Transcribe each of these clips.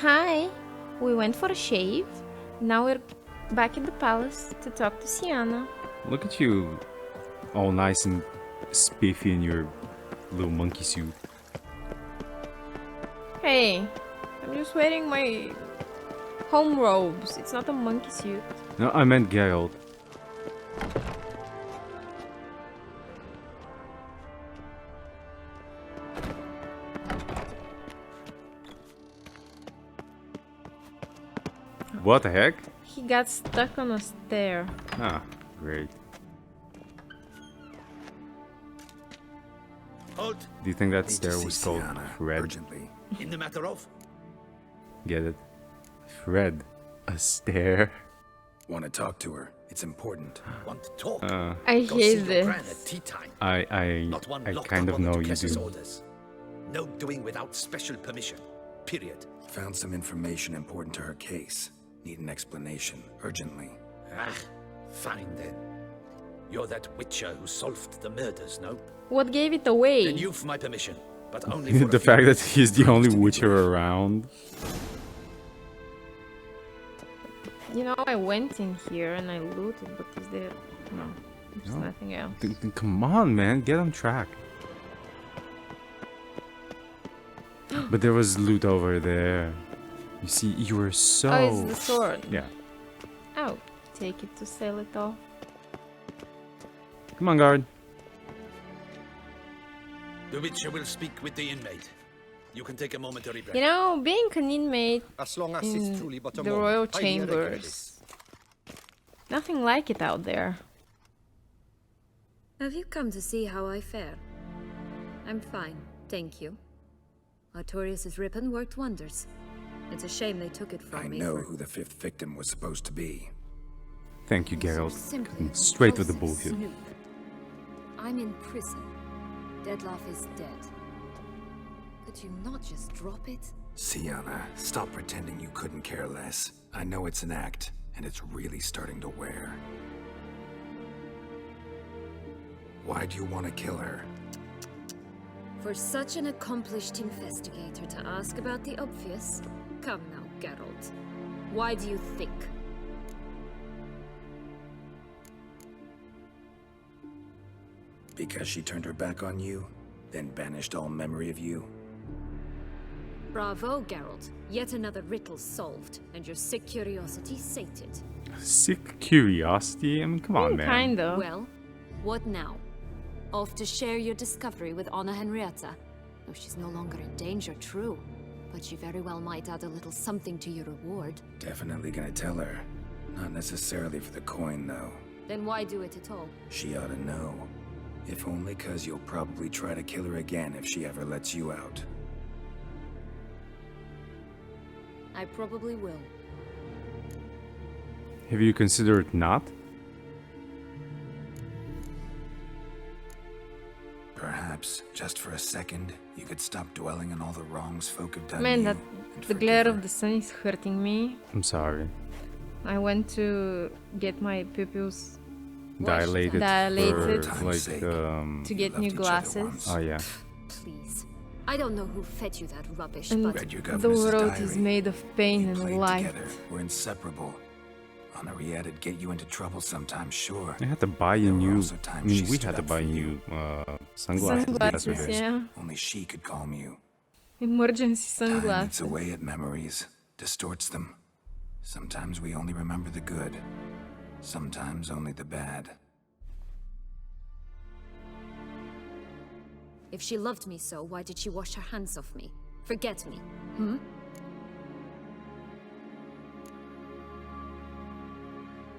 Hi, we went for a shave. Now we're back in the palace to talk to Sienna. Look at you, all nice and spiffy in your little monkey suit. Hey, I'm just wearing my home robes. It's not a monkey suit. No, I meant Geralt. What the heck? He got stuck on a stair. Ah, great. Halt! Do you think that Need to stair see was called Sienna Fred? urgently. In the matter of? Get it? Fred. A stair? Want to talk to her? It's important. Want to talk? I Go see hate your gran at this. tea time. I Not one locked kind up of on the know you Duchess's do. orders. No doing without special permission. Period. Found some information important to her case. Need an explanation, urgently. Ah, fine then. You're that witcher who solved the murders, no? What gave it away? Then you've my permission, but only for The a few fact that minutes. he's the only to be witcher brief. around. You know, I went in here and I looted, but is there... No, there's No. nothing else. Come on, man, get on track. But there was loot over there. You see, you were so... Oh, it's the sword. Yeah. Oh, take it to sell it all. Come on, guard. The witcher will speak with the inmate. You can take a momentary break. You know, being an inmate As long as in it's truly but a the moment, royal highly recommended. chambers, nothing like it out there. Have you come to see how I fare? I'm fine, thank you. Artorius' ribbon worked wonders. It's a shame they took it from I me. know for who the fifth victim was supposed to be. Thank you, so Geralt. simply Straight with the repulsive bullshit. snoop. I'm in prison. Deadloff is dead. Could you not just drop it? Sienna, stop pretending you couldn't care less. I know it's an act, and it's really starting to wear. Why do you want to kill her? For such an accomplished investigator to ask about the obvious? Come now, Geralt. Why do you think? Because she turned her back on you, then banished all memory of you? Bravo, Geralt. Yet another riddle solved, and your sick curiosity sated. Sick curiosity? I mean, come on, man. Kinda. Well, what now? Off to share your discovery with Anna Henrietta? Oh, she's no longer in danger, true. But you very well might add a little something to your reward. Definitely gonna tell her. Not necessarily for the coin, though. Then why do it at all? She ought to know. If only 'cause you'll probably try to kill her again if she ever lets you out. I probably will. Have you considered not? Perhaps, just for a second, you could stop dwelling on all the wrongs folk have done Man, you that and the forgive glare her. of the sun is hurting me. I'm sorry. I went to get my pupils Dilated, Dilated. for, For like, time's sake. to get Loved new each other glasses. once. Oh, yeah. Please. I don't know who fed you that rubbish, And but Read your the governess's world diary. is made of pain You and played light. together. We're inseparable. Henriette'd get you into trouble sometimes, sure. I had to buy you There were new... also I times mean, she we stood had to up buy for new you. sunglasses. Sunglasses, yesterday. yeah. Only she could calm you. Emergency Time eats sunglasses. away at memories, distorts them. Sometimes we only remember the good. Sometimes only the bad. if she loved me so, why did she wash her hands off me? Forget me, hmm?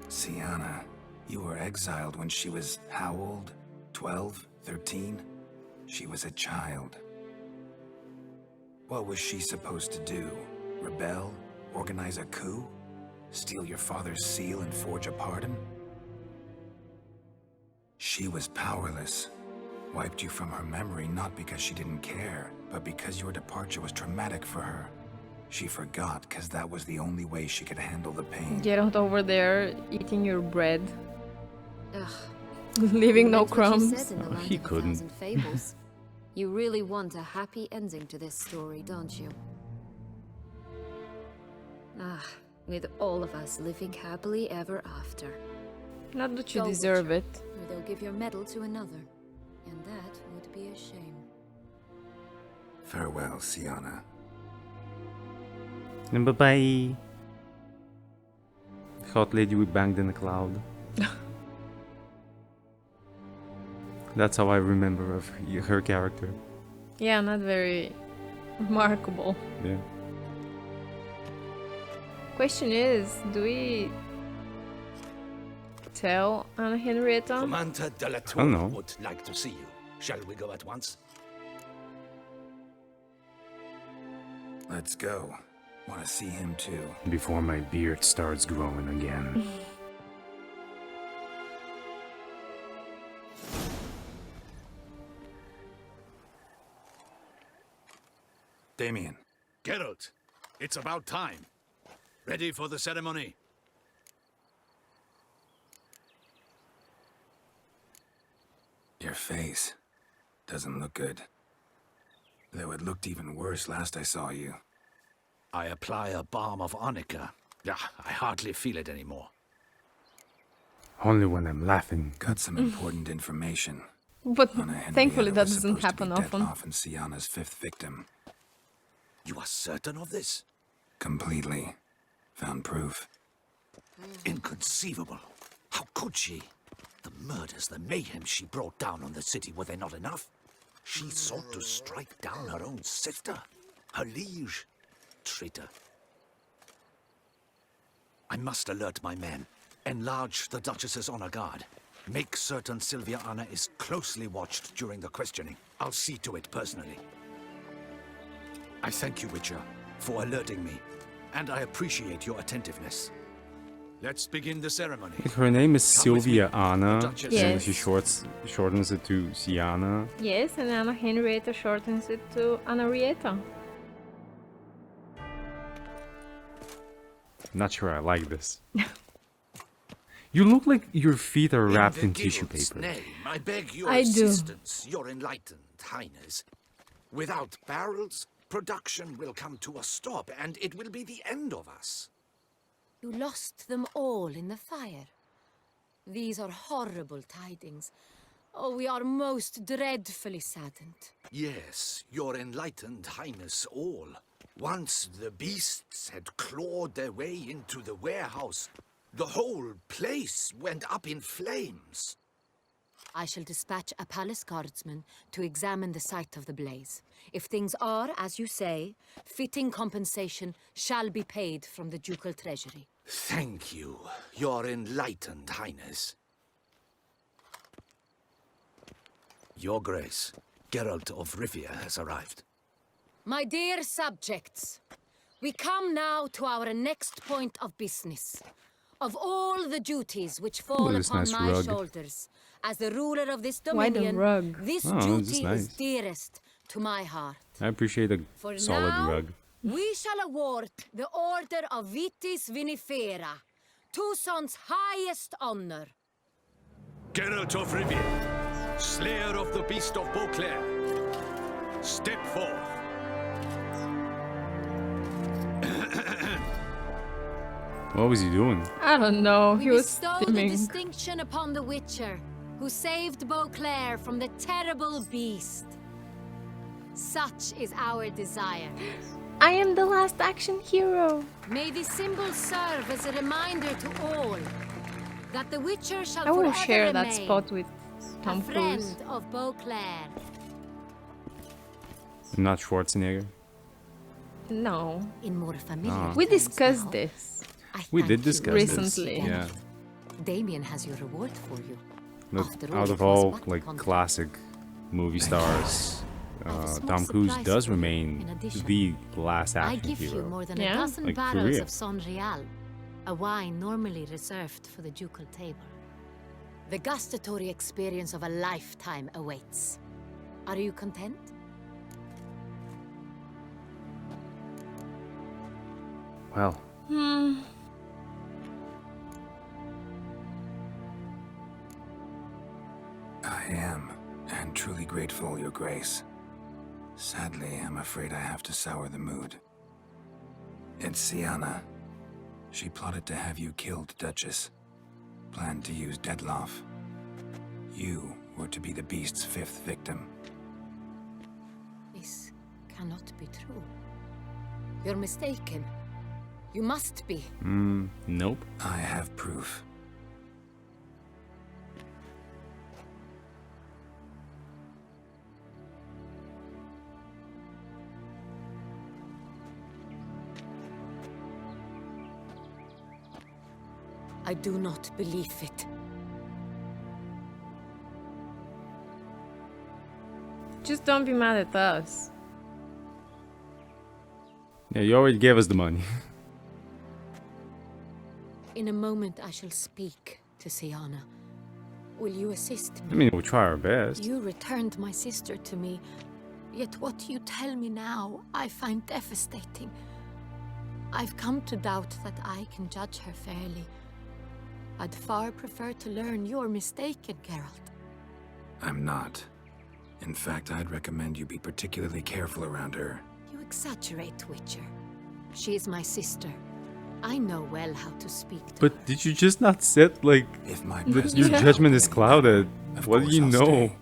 Sienna, you were exiled when she was how old? 12? 13? She was a child. What was she supposed to do? Rebel? Organize a coup? Steal your father's seal and forge a pardon? She was powerless. Wiped you from her memory not because she didn't care, but because your departure was traumatic for her. She forgot because that was the only way she could handle the pain. Get out over there eating your bread, Ugh. leaving no Meant what you crumbs. said in the Oh, land he of a couldn't. thousand fables. You really want a happy ending to this story, don't you? with all of us living happily ever after. Not that you Go, deserve Witcher, it. or they'll give your medal to another. And that would be a shame. Farewell, Siana. And bye-bye. Hot lady we banged in the cloud. That's how I remember of her character. Yeah, not very remarkable. Yeah. Question is, do we tell Anna Henrietta? Commander de la I Tour don't know. would like to see you. Shall we go at once? Let's go. Want to see him too. Before my beard starts growing again. Damien. Geralt, it's about time. Ready for the ceremony? Your face doesn't look good. Though it looked even worse last I saw you. I apply a balm of arnica. Yeah, I hardly feel it anymore. Only when I'm laughing. Got some important information. But Anna Henrietta thankfully that was doesn't supposed to be happen dead often. off and Siana's 5th victim. You are certain of this? Completely. Found proof. Inconceivable. How could she? The murders, the mayhem she brought down on the city, were they not enough? She sought to strike down her own sister, her liege. Traitor. I must alert my men. Enlarge the Duchess's honor guard. Make certain Sylvia Anna is closely watched during the questioning. I'll see to it personally. I thank you, Witcher, for alerting me, and I appreciate your attentiveness. Let's begin the ceremony. Her name is Come with Sylvia me, Anna, Duchess. and Yes. she shortens it to Siana. Yes, and Anna Henrietta shortens it to Anarietta. Not sure I like this. You look like your feet are wrapped in the tissue guild's paper. name, I beg your I do. assistance, your enlightened highness. Without barrels, production will come to a stop, and it will be the end of us. You lost them all in the fire. These are horrible tidings. Oh, we are most dreadfully saddened. Yes, your enlightened highness all. Once the beasts had clawed their way into the warehouse, the whole place went up in flames. I shall dispatch a palace guardsman to examine the site of the blaze. If things are, as you say, fitting compensation shall be paid from the ducal treasury. Thank you, your enlightened highness. Your Grace, Geralt of Rivia has arrived. My dear subjects, we come now to our next point of business. Of all the duties which fall this upon nice my rug. shoulders, as the ruler of this Why the dominion, rug? this Oh, this is duty nice. is dearest to my heart. I appreciate a For solid now, rug. we shall award the Order of Vitis Vinifera, Tucson's highest honor. Geralt of Rivia, slayer of the beast of Beauclair, step forth. What was he doing? I don't know. He We was bestow the stimming. distinction upon the Witcher, who saved Beauclair from the terrible beast. Such is our desire. I am the last action hero. May this symbol serve as a reminder to all that the Witcher shall I will forever share that remain spot with a Tom friend Cruise. of Beauclair. Not Schwarzenegger. No. In more familiar Ah. We terms discussed now, this. I We thank did you discuss once Recently. this. again. Yeah. Damien has your reward for you. Look, After all, out it of was all but like contact. classic movie stars, I have a small Tom Cruise surprise does for you, remain in addition. the last I action give you hero. more than Yeah? a dozen Like barrels career. of Son Real, a wine normally reserved for the ducal table. The gustatory experience of a lifetime awaits. Are you content? Well, I am, and truly grateful, Your Grace. Sadly, I'm afraid I have to sour the mood. It's Siana. She plotted to have you killed, Duchess. Planned to use Dettlaff. You were to be the beast's 5th victim. This cannot be true. You're mistaken. You must be. Nope. I have proof. I do not believe it. Just don't be mad at us. Yeah, you already gave us the money. In a moment I shall speak to Siana. Will you assist me? I mean, we'll try our best. You returned my sister to me, yet what you tell me now I find devastating. I've come to doubt that I can judge her fairly. I'd far prefer to learn you're mistaken, Geralt. I'm not. In fact, I'd recommend you be particularly careful around her. You exaggerate, Witcher. She is my sister. I know well how to speak to her. But did you just not set, like, If my your presence judgment is helped clouded? Of What do course you I'll know? stay.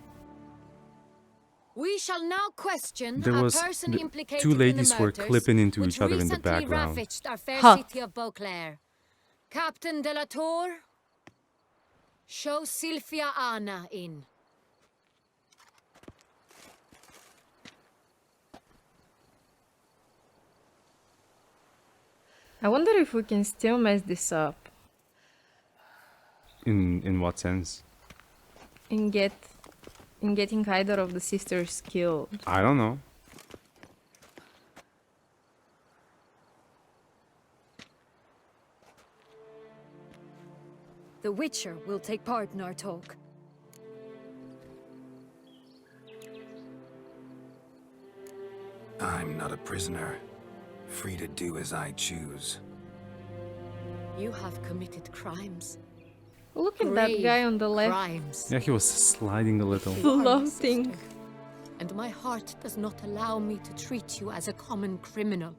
We shall now question There a was person the implicated two ladies in the were murders clipping into which each other in the recently background. ravaged our fair Huh. city of Beauclair. Captain de la Tour, show Sylvia Anna in. I wonder if we can still mess this up In what sense? and getting either of the sisters killed. I don't know. The Witcher will take part in our talk. I'm not a prisoner. Free to do as I choose. You have committed crimes. Look at that Grave guy on the left. Crimes. Yeah, he was sliding a little. You are my Floating. sister, and my heart does not allow me to treat you as a common criminal.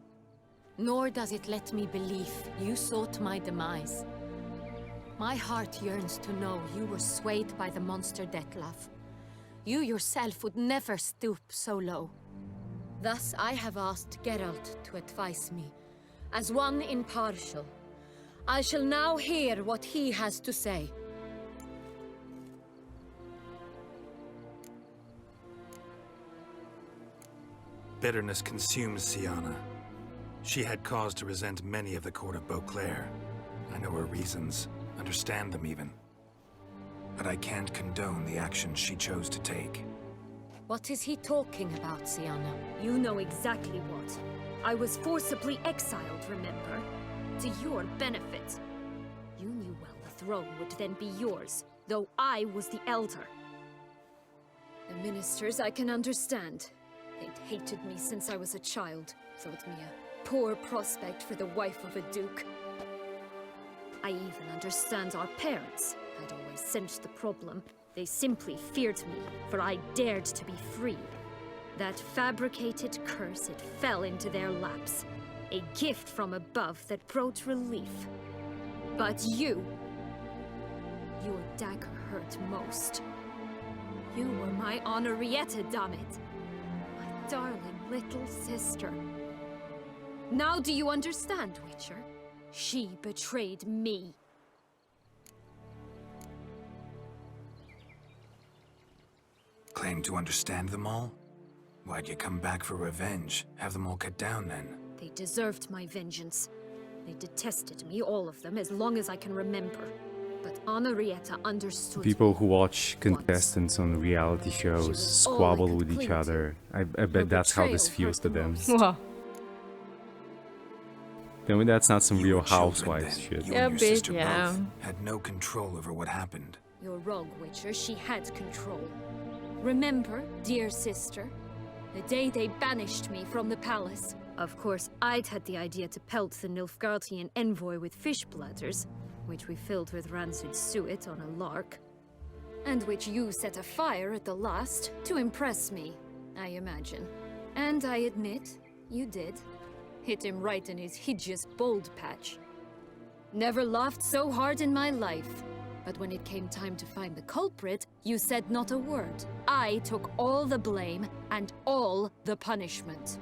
Nor does it let me believe you sought my demise. My heart yearns to know you were swayed by the monster Dettlaff. You yourself would never stoop so low. Thus I have asked Geralt to advise me, as one impartial. I shall now hear what he has to say. Bitterness consumes Siana. She had cause to resent many of the court of Beauclair. I know her reasons, understand them even. But I can't condone the actions she chose to take. What is he talking about, Siana? You know exactly what. I was forcibly exiled, remember? To your benefit. You knew well the throne would then be yours, though I was the elder. The ministers I can understand. They'd hated me since I was a child, thought me a poor prospect for the wife of a duke. I even understand our parents had always sensed the problem. They simply feared me, for I dared to be free. That fabricated curse, it fell into their laps. A gift from above that brought relief. But you... your dagger hurt most. You were my Henrietta, damn it. My darling little sister. Now do you understand, Witcher? She betrayed me. Claim to understand them all? Why'd you come back for revenge? Have them all cut down then? They deserved my vengeance. They detested me, all of them, as long as I can remember. But Henrietta understood. People who watch contestants on reality shows was all I squabble could with each cling to. other. I Her bet that's how this betrayal feels hurt to the them. most. Wow. Tell me that's not some You Real were children Housewives then. shit. You Yeah, and your bit, sister yeah. both had no control over what happened. You're wrong, Witcher. She had control. Remember, dear sister, the day they banished me from the palace? Of course, I'd had the idea to pelt the Nilfgaardian envoy with fish bladders, which we filled with rancid suet on a lark. And which you set afire at the last, to impress me, I imagine. And I admit, you did. Hit him right in his hideous bald patch. Never laughed so hard in my life. But when it came time to find the culprit, you said not a word. I took all the blame and all the punishment.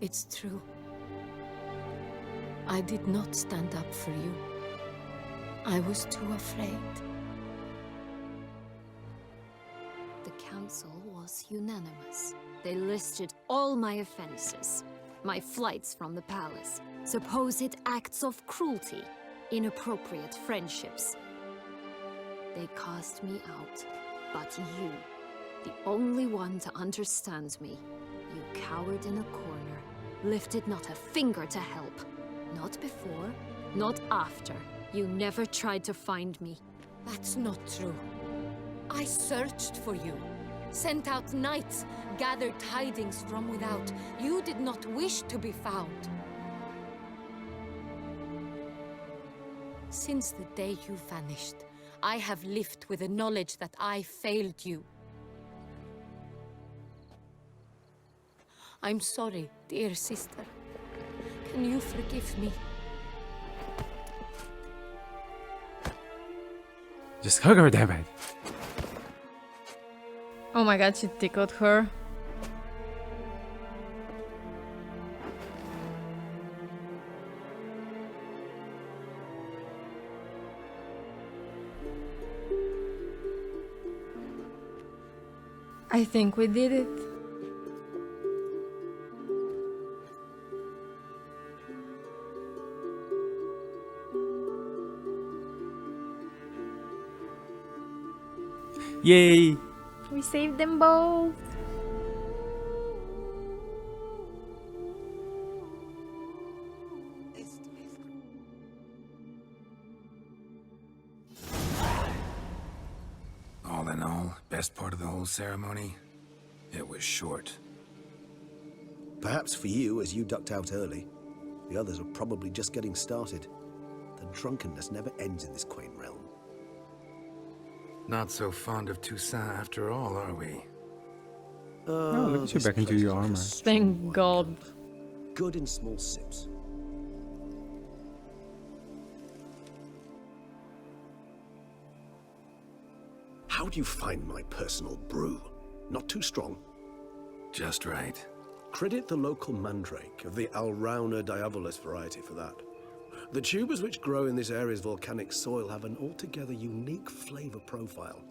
It's true. I did not stand up for you. I was too afraid. The council was unanimous. They listed all my offenses. My flights from the palace, supposed acts of cruelty, inappropriate friendships. They cast me out, but you, the only one to understand me, you cowered in a corner, lifted not a finger to help. Not before, not after. You never tried to find me. That's not true. I searched for you, sent out knights, gathered tidings from without. You did not wish to be found. Since the day you vanished, I have lived with the knowledge that I failed you. I'm sorry, dear sister. Can you forgive me? Just hug her, damn it. Oh my god, she tickled her. I think we did it. Yay! We saved them both. All in all, best part of the whole ceremony? It was short. Perhaps for you, as you ducked out early. The others are probably just getting started. The drunkenness never ends in this quaint realm. Not so fond of Toussaint after all, are we? Oh, look at you This back into place your is like a armor. strong Thank wine God. cellar. Good in small sips. How do you find my personal brew? Not too strong. Just right. Credit the local mandrake of the Alrauna diabolus variety for that. The tubers which grow in this area's volcanic soil have an altogether unique flavor profile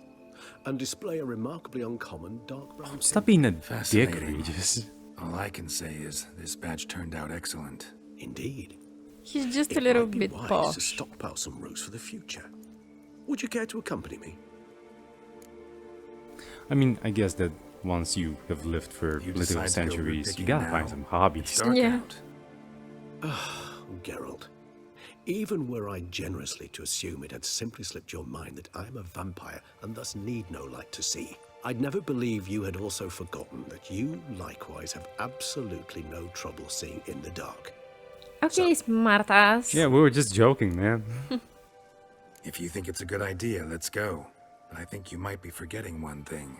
and display a remarkably uncommon dark brown Stop tint. being a dick, Fascinating. Regis. All I can say is this batch turned out excellent. Indeed. He's just a It little might be bit wise to posh. stockpile some roots for the future. Would you care to accompany me? I mean, I guess that once you have lived for You literal decide to go root centuries, you picking gotta now? find some hobbies. It's dark Yeah. out. Geralt, even were I generously to assume it had simply slipped your mind that I am a vampire and thus need no light to see, I'd never believe you had also forgotten that you likewise have absolutely no trouble seeing in the dark. Okay, smartass. Yeah, we were just joking, man. If you think it's a good idea, let's go. But I think you might be forgetting one thing.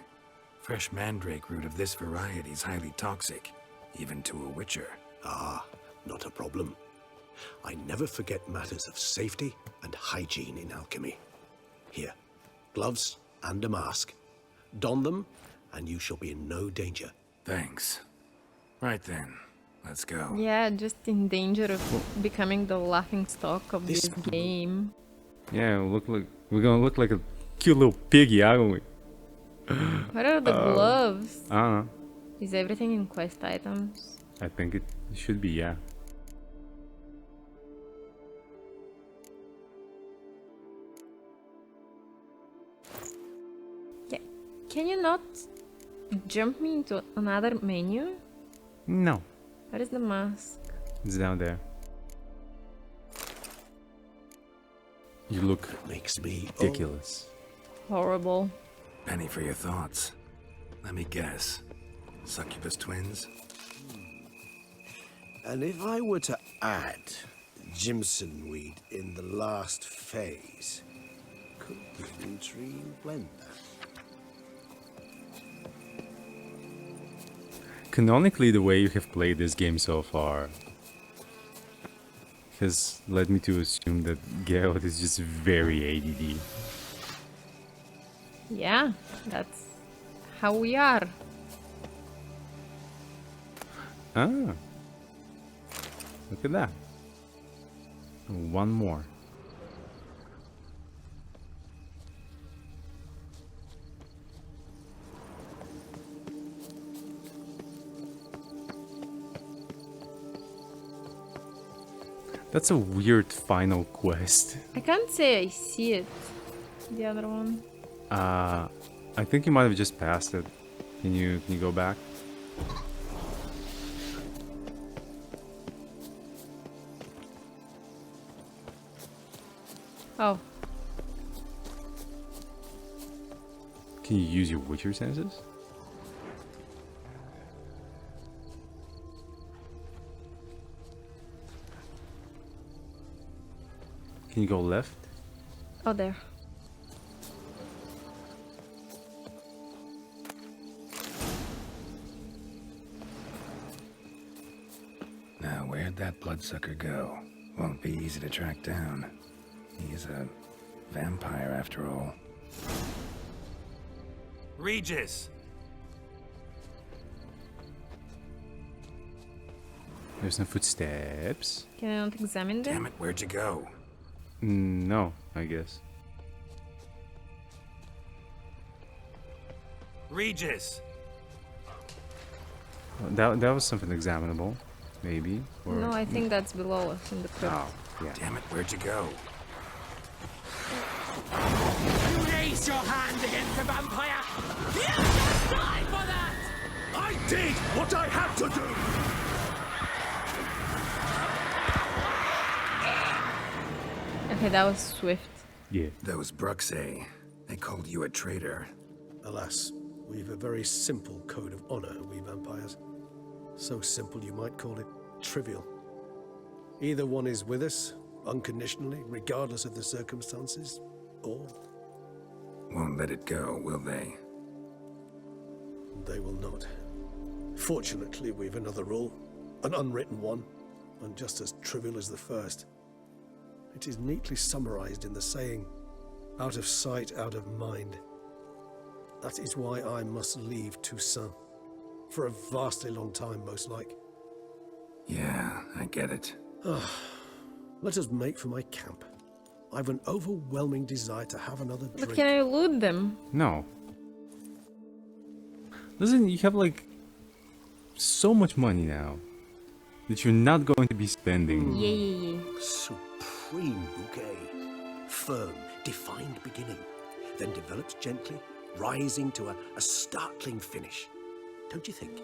Fresh mandrake root of this variety is highly toxic, even to a witcher. Ah, not a problem. I never forget matters of safety and hygiene in alchemy. Here, gloves and a mask. Don them, and you shall be in no danger. Thanks. Right then, let's go. Yeah, just in danger of becoming the laughing stock of this game. Yeah, we're gonna look like a cute little piggy, aren't we? What are the gloves? I don't know. Is everything in quest items? I think it should be, yeah. Yeah. Can you not jump me into another menu? No, Where is the mask? it's down there. You look Makes me ridiculous. Horrible. Penny for your thoughts. Let me guess. Succubus twins? And if I were to add Jimson weed in the last phase, could the intrigue blend that? Canonically, the way you have played this game so far, has led me to assume that Geralt is just very ADD. Yeah, that's how we are. Ah, look at that. One more. That's a weird final quest. I can't say I see it. The other one. I think you might have just passed it. Can you go back? Oh, Can you use your Witcher senses? Can you go left? oh, there. Now, where'd that bloodsucker go? Won't be easy to track down. He's a vampire after all. Regis! There's no footsteps. Can I not examine them? Damn it, where'd you go? No, I guess. Regis! That was something examinable, maybe. Or No, I think that's below us in the crypt. Oh, yeah. Damn it, where'd you go? You raise your hand against the vampire! You just die for that! I did what I had to do! Okay, that was swift. Yeah. Those Bruxay, they called you a traitor. Alas, we've a very simple code of honor, we vampires. So simple you might call it trivial. Either one is with us, unconditionally, regardless of the circumstances, or Won't let it go, will they? they will not. Fortunately, we've another rule, an unwritten one, and just as trivial as the first. It is neatly summarized in the saying, out of sight, out of mind. That is why I must leave Toussaint. For a vastly long time, most like. Yeah, I get it. Let us make for my camp. I've an overwhelming desire to have another drink. But can I loot them? No. Listen, you have like so much money now that you're not going to be spending. Yeah. Supreme bouquet. Firm, defined beginning. Then develops gently, rising to a startling finish. Don't you think?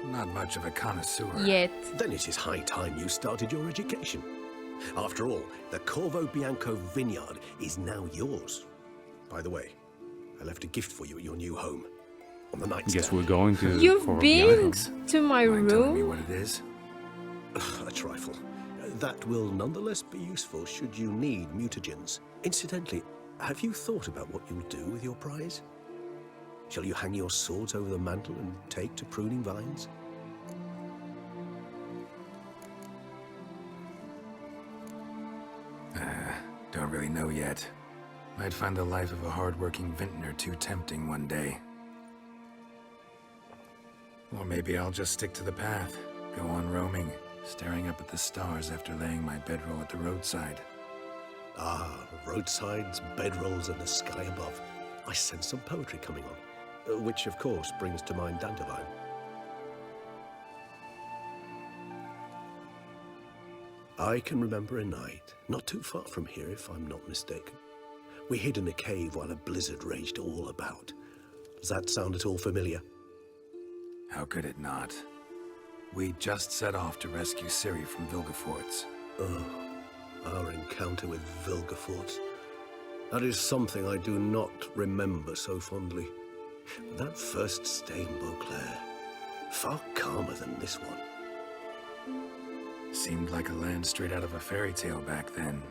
Not much of a connoisseur. Yet. Then it is high time you started your education. After all, the Corvo Bianco vineyard is now yours. By the way, I left a gift for you at your new home. On the nightstand. Guess we're going to. You've Corvo been Bianco. to my Mind telling me room? what it is? A trifle. That will nonetheless be useful should you need mutagens. Incidentally, have you thought about what you'll do with your prize? Shall you hang your swords over the mantle and take to pruning vines? Don't really know yet. Might find the life of a hard-working vintner too tempting one day. Or maybe I'll just stick to the path, go on roaming, staring up at the stars after laying my bedroll at the roadside. Ah, roadsides, bedrolls, and the sky above. I sense some poetry coming on, which of course brings to mind Dandelion. I can remember a night, not too far from here if I'm not mistaken. We hid in a cave while a blizzard raged all about. Does that sound at all familiar? How could it not? We just set off to rescue Ciri from Vilgefortz. Oh, our encounter with Vilgefortz. That is something I do not remember so fondly. That first stay in Beauclair, far calmer than this one. Seemed like a land straight out of a fairy tale back then.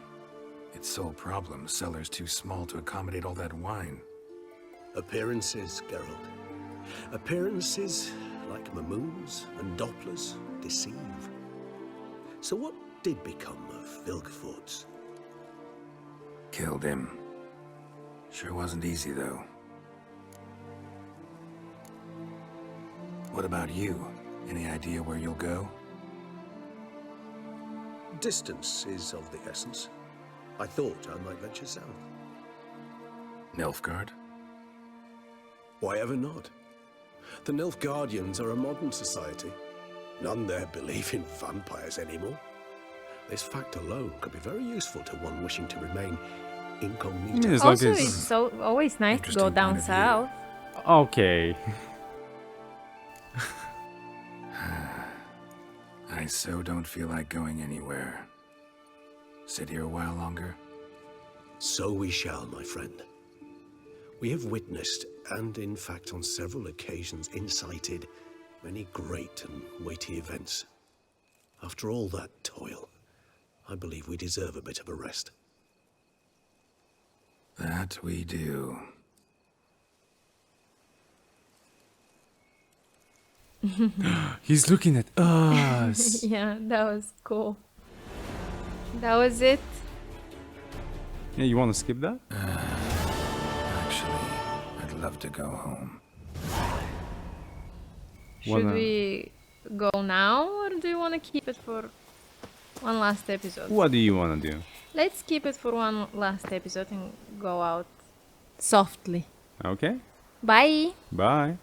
Its sole problem, cellars too small to accommodate all that wine. Appearances, Geralt. Appearances, like mamoons and dopplers, deceive. So what did become of Vilgefortz? Killed him. Sure wasn't easy, though. What about you? Any idea where you'll go? Distance is of the essence. I thought I might venture south. Nilfgaard? Why ever not? The Nilfgaardians are a modern society. None there believe in vampires anymore. This fact alone could be very useful to one wishing to remain incognito. As long Also, as- it's so always nice to go Interesting down point of view. south. Okay. I so don't feel like going anywhere. Sit here a while longer? So we shall, my friend. We have witnessed, and in fact on several occasions incited, many great and weighty events. After all that toil, I believe we deserve a bit of a rest. That we do. He's looking at us. Yeah, that was cool. That was it. Yeah, you want to skip that? Actually, I'd love to go home. Should Wanna- we go now, or do you want to keep it for one last episode? What do you want to do? Let's keep it for one last episode and go out softly. Okay. Bye! Bye.